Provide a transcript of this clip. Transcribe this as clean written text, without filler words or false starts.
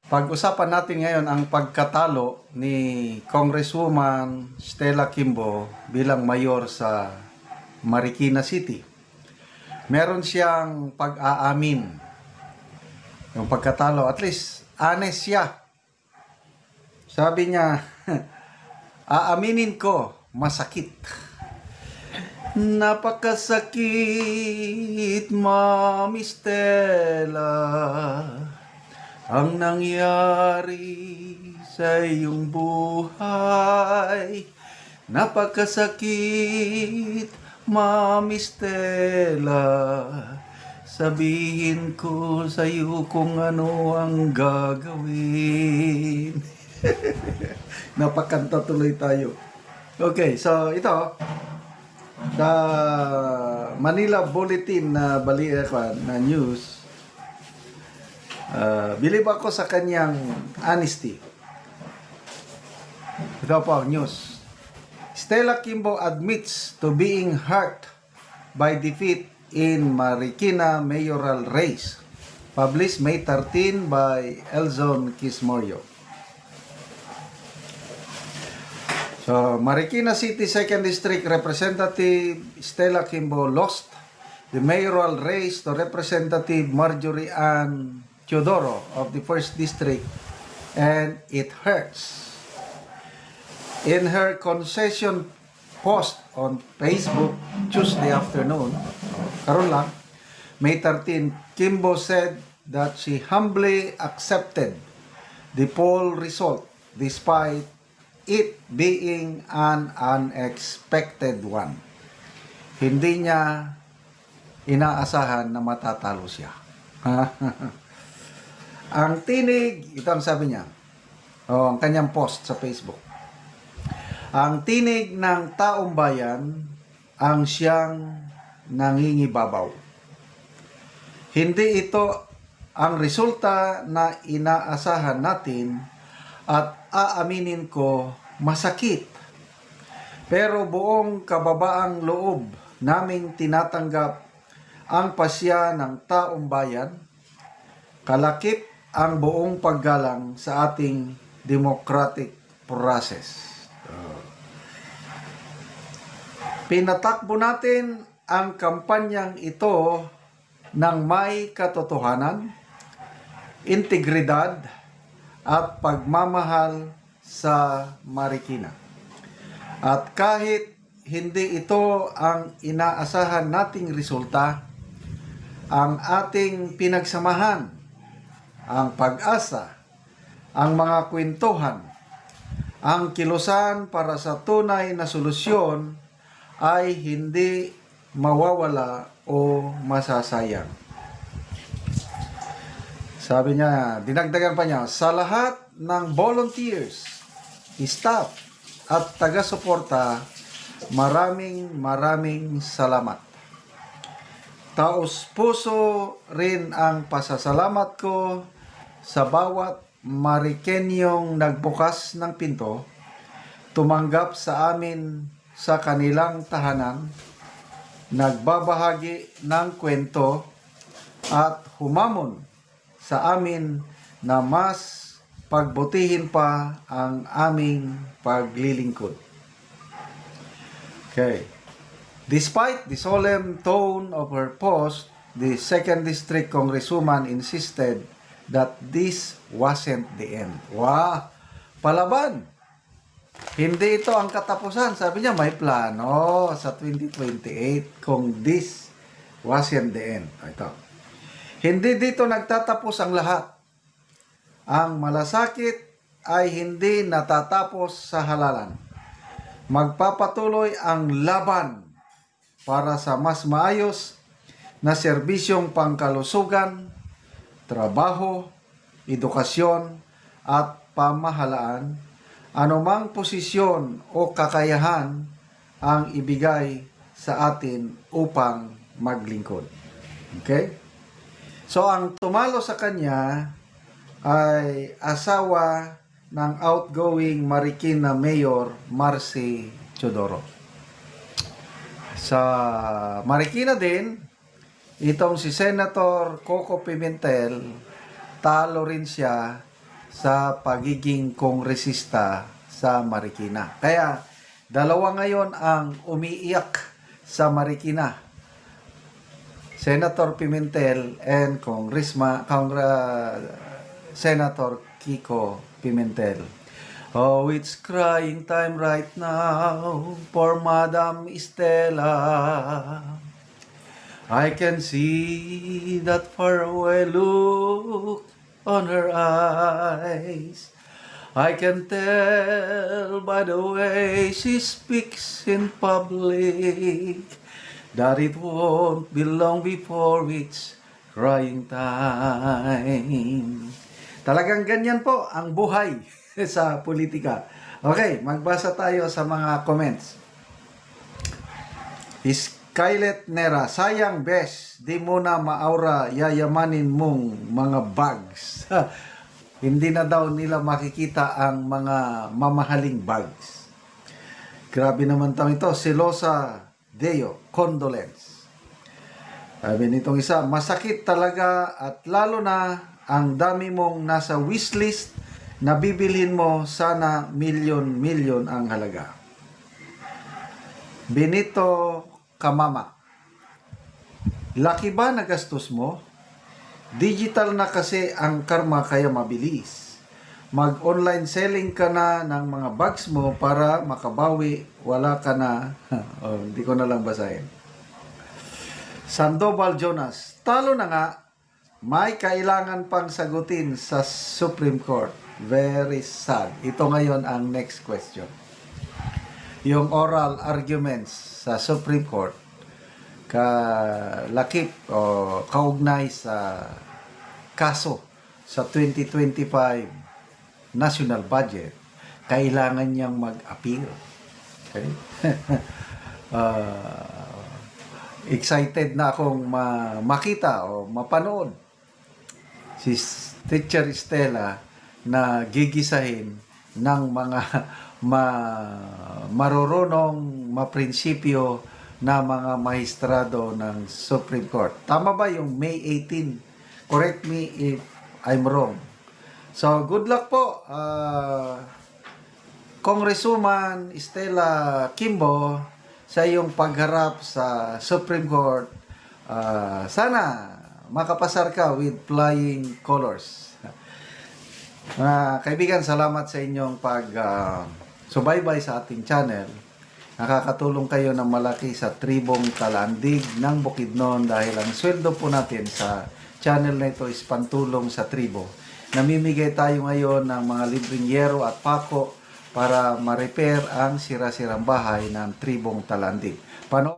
Pag-usapan natin ngayon ang pagkatalo ni Congresswoman Stella Kimbo bilang mayor sa Marikina City. Meron siyang pag-aamin yung pagkatalo. At least, honest siya. Sabi niya, aaminin ko, masakit. Napakasakit, Mami Stella, ang nangyari sa iyong buhay. Napakasakit, Mami Stella, sabihin ko sa iyo kung ano ang gagawin. Napakanta tuloy tayo. Okay, so ito, the Manila Bulletin na na news. Believe ako sa kanyang honesty. Ito po ang news. Stella Kimbo admits to being hurt by defeat in Marikina mayoral race. Published May 13 by Elzon Quismorio. So, Marikina City 2nd District Representative Stella Kimbo lost the mayoral race to Representative Marjorie Ann Teodoro of the 1st District, and it hurts. In her concession post on Facebook Tuesday afternoon, karon lang, May 13, Kimbo said that she humbly accepted the poll result despite it being an unexpected one. Hindi niya inaasahan na matatalo siya. Ang tinig, ito ang sabi niya, ang kanyang post sa Facebook. Ang tinig ng taong bayan ang siyang nangingibabaw. Hindi ito ang resulta na inaasahan natin at aaminin ko masakit. Pero buong kababaang loob naming tinatanggap ang pasya ng taong bayan, kalakip ang buong paggalang sa ating democratic process. Pinatakbo natin ang kampanyang ito ng may katotohanan, integridad, at pagmamahal sa Marikina. At kahit hindi ito ang inaasahan nating resulta, ang ating pinagsamahan, ang pag-asa, ang mga kwentuhan, ang kilusan para sa tunay na solusyon ay hindi mawawala o masasayang. Sabi niya, dinagdagan pa niya, sa lahat ng volunteers, staff at taga-suporta, maraming salamat. Taos puso rin ang pasasalamat ko sa bawat Marikenyong nagbukas ng pinto, tumanggap sa amin sa kanilang tahanan, nagbabahagi ng kwento at humamon sa amin na mas pagbutihin pa ang aming paglilingkod. Okay. Despite the solemn tone of her post, the 2nd District Congresswoman insisted that this wasn't the end. Wow! Palaban! Hindi ito ang katapusan. Sabi niya, may plano sa 2028 kung this wasn't the end. Ito. Hindi dito nagtatapos ang lahat. Ang malasakit ay hindi natatapos sa halalan. Magpapatuloy ang laban para sa mas maayos na serbisyong pangkalusugan, trabaho, edukasyon, at pamahalaan, anumang posisyon o kakayahan ang ibigay sa atin upang maglingkod. Okay? So, ang tumalo sa kanya ay asawa ng outgoing Marikina Mayor Marcy Teodoro. Sa Marikina din, itong si Senator Coco Pimentel, talo rin siya sa pagiging kongresista sa Marikina. Kaya dalawa ngayon ang umiiyak sa Marikina. Senator Pimentel and Senator Kiko Pimentel. Oh, it's crying time right now for Madam Estela. I can see that faraway look on her eyes. I can tell by the way she speaks in public that it won't be long before it's crying time. Talagang ganyan po ang buhay sa politika. Okay, magbasa tayo sa mga comments. Skylet Nera, sayang bes, di mo na maaura yayamanin mong mga bags. Hindi na daw nila makikita ang mga mamahaling bags. Grabe naman tao ito. Silosa Deo, condolence. Sabi nitong isa, masakit talaga at lalo na ang dami mong nasa wishlist na bibilhin mo, sana milyon-milyon ang halaga. Benito Kamama, laki ba na gastos mo? Digital na kasi ang karma kaya mabilis. Mag-online selling ka na ng mga bags mo para makabawi, wala ka na. Hindi ko na lang basahin. Sandoval Jonas, talo na nga, may kailangan pang sagutin sa Supreme Court. Very sad. Ito ngayon ang next question. Yung oral arguments sa Supreme Court kalakip o kaugnay sa kaso sa 2025 national budget, kailangan niyang mag-appeal. Okay? Excited na akong makita o mapanood si Teacher Estela na gigisahin ng mga marurunong maprinsipyo na mga maestrado ng Supreme Court. Tama ba yung May 18? Correct me if I'm wrong. So, good luck po, Congresswoman Estela Kimbo, sa iyong pagharap sa Supreme Court. Sana makapasar ka with flying colors. Kaibigan, salamat sa inyong subaybay sa ating channel. Nakakatulong kayo ng malaki sa tribong Talandig ng Bukidnon dahil ang sweldo po natin sa channel na ito is pantulong sa tribo. Namimigay tayo ngayon ng mga libreng yero at pako para ma-repair ang sira-sirang bahay ng tribong Talandig.